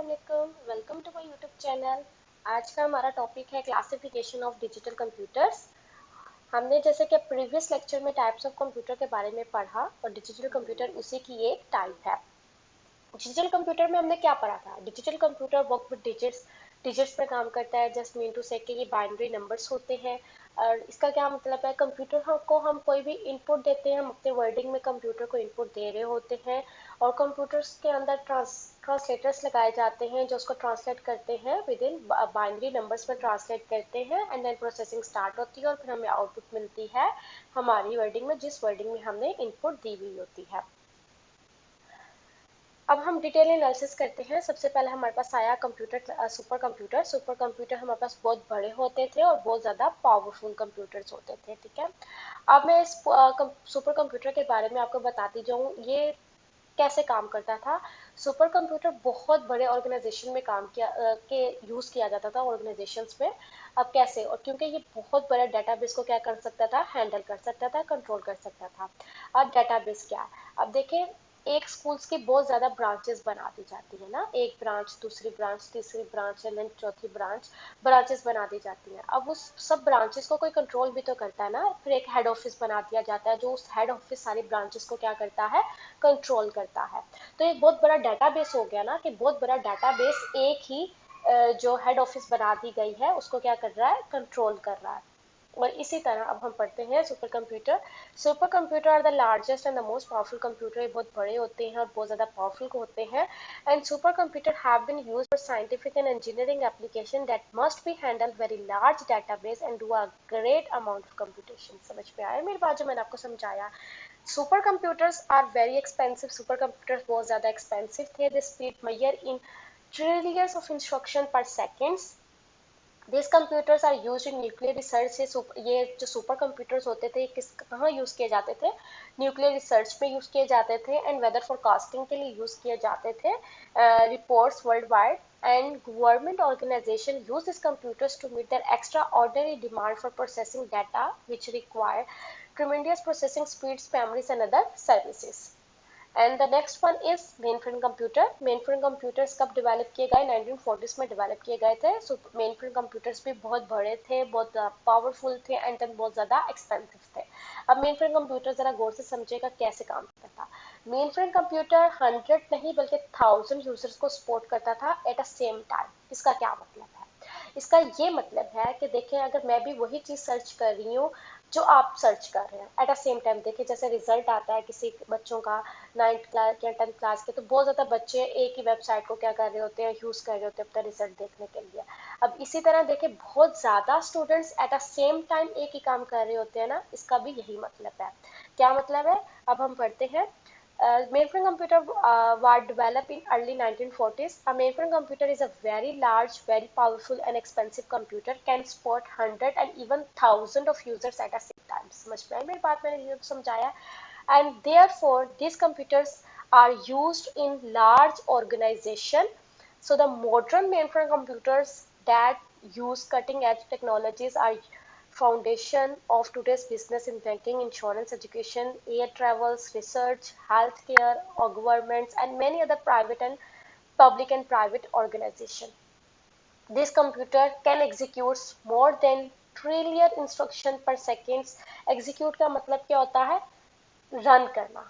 वालेकुम, welcome to my YouTube channel. आज का हमारा टॉपिक है क्लासिफिकेशन ऑफ डिजिटल कंप्यूटर्स। हमने जैसे कि प्रीवियस लेक्चर में टाइप्स ऑफ कंप्यूटर के बारे में पढ़ा और डिजिटल कंप्यूटर उसी की एक टाइप है। डिजिटल कंप्यूटर में हमने क्या पढ़ा था? Digital computer work with digits, digits पे काम करता है। जस्ट मीन टू से कि ये बाइनरी नंबर्स होते हैं। और इसका क्या मतलब है? कंप्यूटर को हम कोई भी इनपुट देते हैं, हम अपने वर्डिंग में कंप्यूटर को इनपुट दे रहे होते हैं और कंप्यूटर्स के अंदर ट्रांसलेटर्स लगाए जाते हैं जो उसको ट्रांसलेट करते हैं, विद इन बाइनरी नंबर्स में ट्रांसलेट करते हैं एंड देन प्रोसेसिंग स्टार्ट होती है और फिर हमें आउटपुट मिलती है हमारी वर्डिंग में, जिस वर्डिंग में हमने इनपुट दी हुई होती है। अब हम डिटेल एनालिसिस करते हैं। सबसे पहले हमारे पास आया computer, super computer. Super computer हमारे पास बहुत बड़े होते थे और बहुत ज़्यादा पावरफुल कंप्यूटर्स होते थे, ठीक है। अब मैं इस सुपर कंप्यूटर के बारे में आपको बताती जाऊँ ये कैसे काम करता था। सुपर कंप्यूटर बहुत बड़े ऑर्गेनाइजेशन में काम किया के यूज़ किया जाता था ऑर्गेनाइजेशंस में। अब कैसे? और क्योंकि ये बहुत बड़ा डेटाबेस को क्या कर सकता था, हैंडल कर सकता था, कंट्रोल कर सकता था। अब डेटाबेस क्या है? अब देखिए, एक स्कूल्स की बहुत ज्यादा ब्रांचेस बना दी जाती है ना, एक ब्रांच, दूसरी ब्रांच, तीसरी ब्रांच एंड देन चौथी ब्रांच, ब्रांचेस बना दी जाती हैं। अब उस सब ब्रांचेस को कोई कंट्रोल भी तो करता है ना। फिर एक हेड ऑफिस बना दिया जाता है जो उस हेड ऑफिस सारी ब्रांचेस को क्या करता है, कंट्रोल करता है। तो एक बहुत बड़ा डाटाबेस हो गया ना, कि बहुत बड़ा डाटाबेस एक ही जो हेड ऑफिस बना दी गई है उसको क्या कर रहा है, कंट्रोल कर रहा है। और इसी तरह अब हम पढ़ते हैं super computer. Super computer are the largest and the most powerful computer. ये बहुत बड़े होते हैं और बहुत ज़्यादा पावरफुल होते हैं। And super computer have been used for scientific and engineering application that must be handle very large database and do a great amount of computation. समझ में आया मेरी बात जो मैंने आपको समझाया? Super computers are very expensive. Super computers बहुत ज़्यादा एक्सपेंसिव थे। They speed measure in trillions of instruction per seconds. This computers are use in nuclear research. से ये जो सुपर कंप्यूटर्स होते थे किस कहाँ यूज किए जाते थे? न्यूक्लियर रिसर्च में यूज किए जाते थे एंड वेदर फोरकास्टिंग के लिए यूज किए जाते थे। Reports worldwide and government organisation use this computers to meet their extraordinary demand for processing data which require tremendous processing speeds, memories and other services. And the next one is main frame computer. Main frame computers कब develop किए गए? 1940s में develop किए गए थे। So main frame computers भी बहुत बड़े थे, बहुत पावरफुल थे एंड देन बहुत ज़्यादा एक्सपेंसिव थे। अब मेन फ्रेम कंप्यूटर ज़रा गौर से समझिएगा कैसे काम करता था। मेन फ्रेम कंप्यूटर 100 नहीं बल्कि 1000 यूजर्स को सपोर्ट करता था एट अ सेम टाइम। इसका क्या मतलब है? इसका ये मतलब है कि देखिए, अगर मैं भी वही चीज़ सर्च कर रही हूँ जो आप सर्च कर रहे हैं एट अ सेम टाइम, देखिए जैसे रिजल्ट आता है किसी बच्चों का 9th क्लास या 10th क्लास के, तो बहुत ज़्यादा बच्चे एक ही वेबसाइट को क्या कर रहे होते हैं, यूज़ कर रहे होते हैं अपना रिजल्ट देखने के लिए। अब इसी तरह देखिए, बहुत ज़्यादा students at a same time एक ही काम कर रहे होते हैं ना, इसका भी यही मतलब है। क्या मतलब है? अब हम पढ़ते हैं। Mainframe computer were developed in early 1940s. A mainframe computer is a very large, very powerful and expensive computer, can support hundred and even thousand of users at a same time. समझ में आई मेरी बात? मैंने ये समझाया। And therefore these computers are used in large organization. So the modern mainframe computers that use cutting edge technologies are foundation of today's business in banking, insurance, education, air travels, research, healthcare, or governments, and many other private and public and private organizations. This computer can execute more than trillion instruction per seconds. Execute का मतलब क्या होता है? Run करना।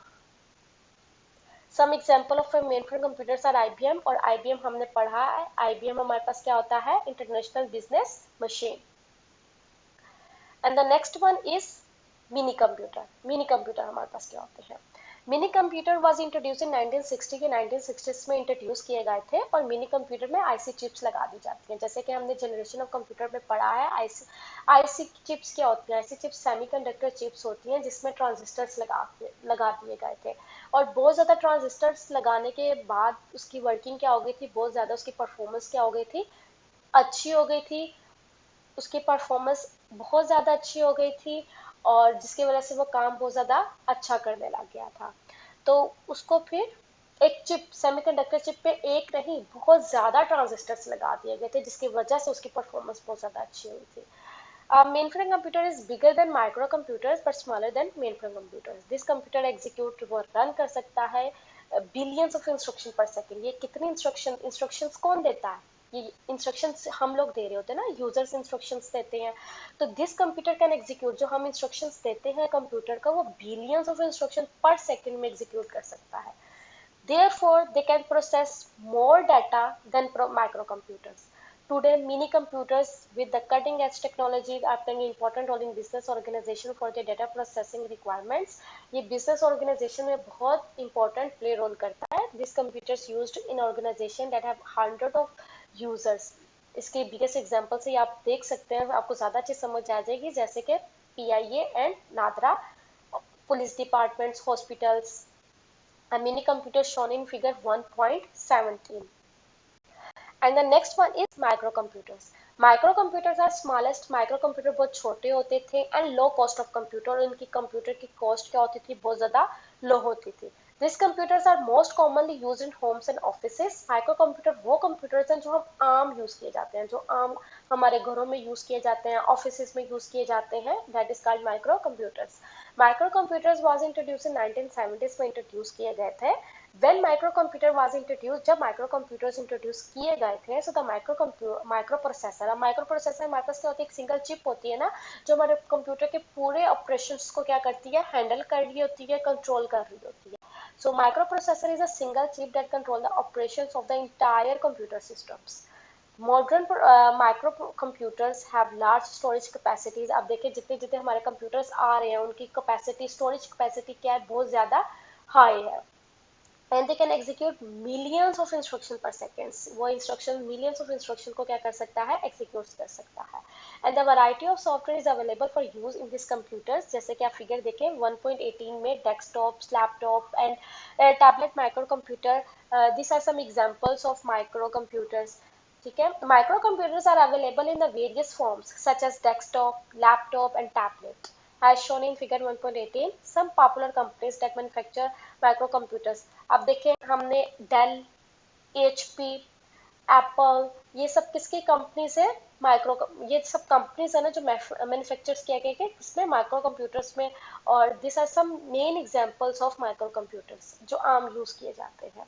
Some example of mainframe computers are IBM, और IBM हमने पढ़ा है। IBM हमारे पास क्या होता है? International business machine. And the next one is mini computer. Mini computer हमारे पास क्या होते हैं? मिनी कंप्यूटर वाज इंट्रोड्यूस इन 1960 के 1960s में इंट्रोड्यूस किए गए थे और मिनी कंप्यूटर में आईसी चिप्स लगा दी जाती हैं। जैसे कि हमने जनरेशन ऑफ कंप्यूटर में पढ़ा है, आईसी चिप्स क्या होती हैं? आईसी चिप्स सेमीकंडक्टर चिप्स होती हैं जिसमें ट्रांजिस्टर्स लगा दिए गए थे। और बहुत ज़्यादा ट्रांजिस्टर्स लगाने के बाद उसकी वर्किंग क्या हो गई थी, बहुत ज़्यादा उसकी परफॉर्मेंस क्या हो गई थी, अच्छी हो गई थी। उसकी परफॉर्मेंस बहुत ज़्यादा अच्छी हो गई थी और जिसकी वजह से वो काम बहुत ज़्यादा अच्छा करने लग गया था। तो उसको फिर एक चिप, सेमीकंडक्टर चिप पे एक नहीं बहुत ज़्यादा ट्रांजिस्टर्स लगा दिए गए थे जिसकी वजह से उसकी परफॉर्मेंस बहुत ज़्यादा अच्छी हुई थी। Main frame computer is bigger than micro computers but smaller than main frame computers. This computer execute वो रन कर सकता है बिलियंस ऑफ इंस्ट्रक्शन पर सेकेंड। ये कितने इंस्ट्रक्शंस कौन देता है? ये इंस्ट्रक्शंस हम लोग दे रहे होते हैं ना, यूजर्स इंस्ट्रक्शंस देते हैं। तो दिस कंप्यूटर कैन एग्जीक्यूट, जो हम इंस्ट्रक्शंस देते हैं कंप्यूटर का, वो बिलियंस ऑफ इंस्ट्रक्शन पर सेकेंड में एग्जीक्यूट कर सकता है। Therefore, they can process more data than microcomputers. Today, mini computers with the cutting edge technologies are playing an important role in business organization for the data processing requirements. ये business organization में बहुत important play role करता है. These computers used in organization that have hundred of users. इसके biggest example से आप देख सकते हैं, आपको ज़्यादा अच्छी समझ आ जाएगी, जैसे कि PIA and NADRA, police departments, hospitals. A mini computer shown in figure 1.17. And the next one is microcomputers. Microcomputers are smallest. Microcomputer बहुत छोटे होते थे and low cost of computer. उनकी कंप्यूटर की कॉस्ट क्या होती थी? बहुत ज़्यादा लो होती थी. These computers are most commonly used in homes and offices. Microcomputer वो computers हैं जो हम आम यूज़ किए जाते हैं, जो आम हमारे घरों में यूज़ किए जाते हैं, ऑफिसेज में यूज़ किए जाते हैं. That is called microcomputers. Microcomputers was introduced in 1970s में इंट्रोड्यूस किए गए थे. When microcomputer was introduced, जब microcomputers इंट्रोड्यूस किए गए थे, so the microprocessor, अब microprocessor हमारे पास क्या होती है? एक सिंगल चिप होती है ना, जो हमारे कंप्यूटर के पूरे ऑपरेशंस को क्या करती है? हैंडल कर रही होती है, कंट्रोल कर रही होती है. So microprocessor is a single chip that control the operations of the entire computer systems. Modern microcomputers have large storage capacities. अब देखिए जितने जितने हमारे कंप्यूटर्स आ रहे हैं, उनकी कैपेसिटी, स्टोरेज कैपेसिटी क्या है? बहुत ज़्यादा हाई है. And they can execute millions of instruction per seconds. वो इंस्ट्रक्शन, मिलियंस ऑफ इंस्ट्रक्शन को क्या कर सकता है? एग्जीक्यूट कर सकता है. And the variety of software is available for use in this computers. जैसे कि आप फिगर देखें 1.18 में desktops, laptop and tablet micro computer. This are some examples of micro computers. ठीक है. Micro computers are available in the various forms such as desktop, laptop and tablet. As shown in figure 1.18, some popular companies that manufacture microcomputers. अब देखें हमने del, HP, Apple, ये सब किसकी companies है? Micro, ये सब कंपनीज है ना जो मैन्युफैक्चर्स किया गया है किसमें? माइक्रो कंप्यूटर्स में. और this are some main examples of micro computers जो आम यूज किए जाते हैं.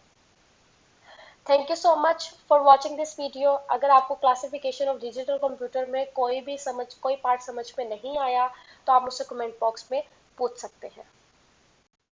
Thank you so much for watching this video. अगर आपको क्लासिफिकेशन ऑफ डिजिटल कंप्यूटर में कोई पार्ट समझ में नहीं आया, तो आप मुझसे कमेंट बॉक्स में पूछ सकते हैं.